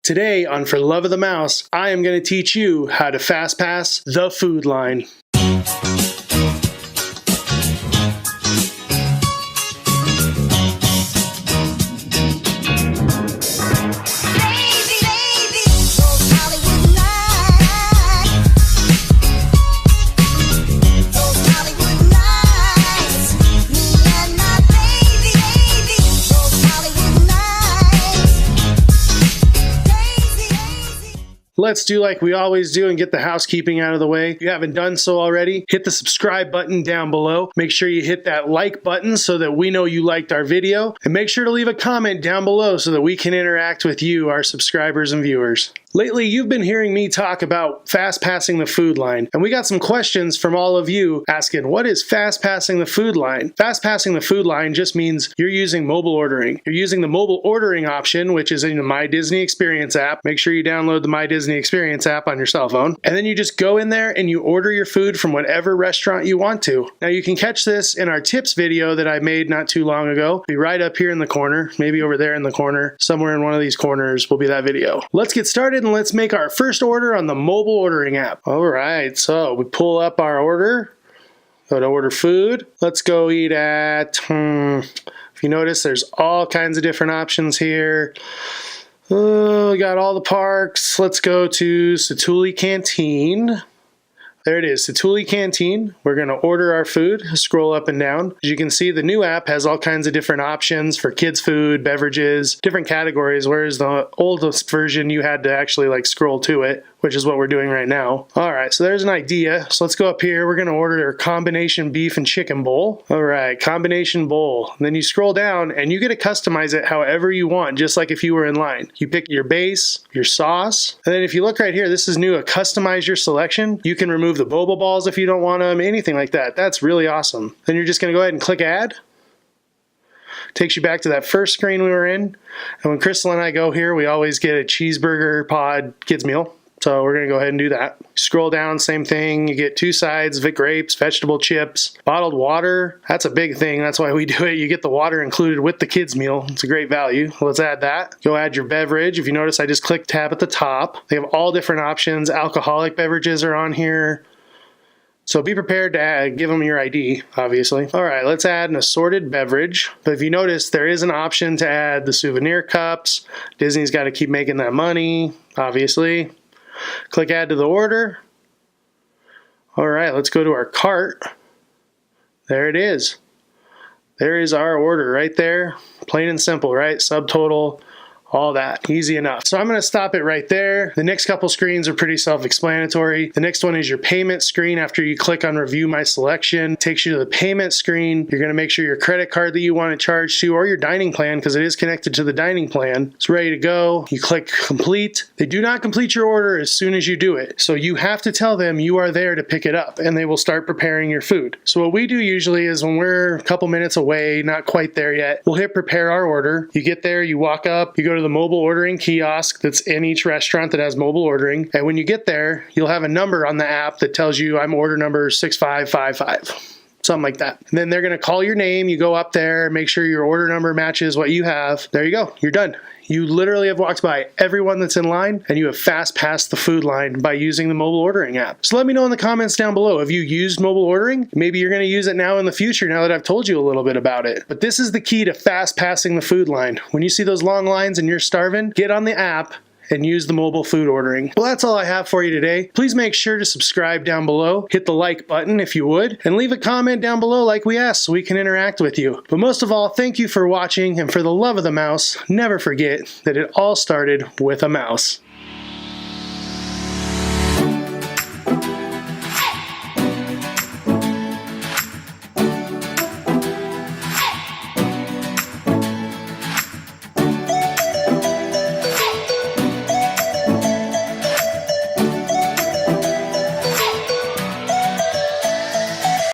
Today on For Love of the Mouse, I am going to teach you how to fast pass the food line. Let's do like we always do and get the housekeeping out of the way. If you haven't done so already, hit the subscribe button down below. Make sure you hit that like button so that we know you liked our video. And make sure to leave a comment down below so that we can interact with you, our subscribers and viewers. Lately, you've been hearing me talk about fast passing the food line, and we got some questions from all of you asking, what is fast passing the food line? Fast passing the food line just means you're using mobile ordering. You're using the mobile ordering option, which is in the My Disney Experience app. Make sure you download the My Disney Experience app on your cell phone, and then you just go in there and you order your food from whatever restaurant you want to. Now, you can catch this in our tips video that I made not too long ago. Be right up here in the corner, maybe over there in the corner, somewhere in one of these corners will be that video. Let's get started and let's make our first order on the mobile ordering app. All right, so we pull up our order, go to order food. Let's go eat at, if you notice, there's all kinds of different options here. Oh, we got all the parks. Let's go to Satu'li Canteen. There it is, Satu'li Canteen. We're gonna order our food, scroll up and down. As you can see, the new app has all kinds of different options for kids' food, beverages, different categories, whereas the oldest version, you had to actually like scroll to it, which is what we're doing right now. All right, so there's an idea. So let's go up here. We're gonna order a combination beef and chicken bowl. All right, combination bowl. And then you scroll down and you get to customize it however you want, just like if you were in line. You pick your base, your sauce, and then if you look right here, this is new, customize your selection. You can remove the boba balls if you don't want them, anything like that. That's really awesome. Then you're just gonna go ahead and click add. Takes you back to that first screen we were in. And when Crystal and I go here, we always get a cheeseburger pod kids meal. So we're gonna go ahead and do that. Scroll down, same thing. You get 2 sides, grapes, vegetable chips, bottled water. That's a big thing. That's why we do it. You get the water included with the kids meal. It's a great value. Let's add that. Go add your beverage. If you notice, I just clicked tab at the top. They have all different options. Alcoholic beverages are on here. So be prepared to give them your ID, obviously. All right, let's add an assorted beverage. But if you notice, there is an option to add the souvenir cups. Disney's got to keep making that money, obviously. Click add to the order. All right, let's go to our cart. There it is. There is our order right there. Plain and simple, right? Subtotal, all that. Easy enough. So I'm going to stop it right there. The next couple screens are pretty self-explanatory. The next one is your payment screen. After you click on review my selection, it takes you to the payment screen. You're going to make sure your credit card that you want to charge to or your dining plan, because it is connected to the dining plan, is ready to go. You click complete. They do not complete your order as soon as you do it. So you have to tell them you are there to pick it up and they will start preparing your food. So what we do usually is when we're a couple minutes away, not quite there yet, we'll hit prepare our order. You get there, you walk up, you go to the mobile ordering kiosk that's in each restaurant that has mobile ordering. And when you get there, you'll have a number on the app that tells you I'm order number 6555. Something like that. And then they're going to call your name. You go up there, make sure your order number matches what you have. There you go. You're done. You literally have walked by everyone that's in line and you have fast passed the food line by using the mobile ordering app. So let me know in the comments down below. Have you used mobile ordering? Maybe you're going to use it now in the future now that I've told you a little bit about it. But this is the key to fast passing the food line. When you see those long lines and you're starving, get on the app and use the mobile food ordering. Well, that's all I have for you today. Please make sure to subscribe down below, hit the like button if you would, and leave a comment down below like we asked so we can interact with you. But most of all, thank you for watching, and for the love of the mouse, never forget that it all started with a mouse.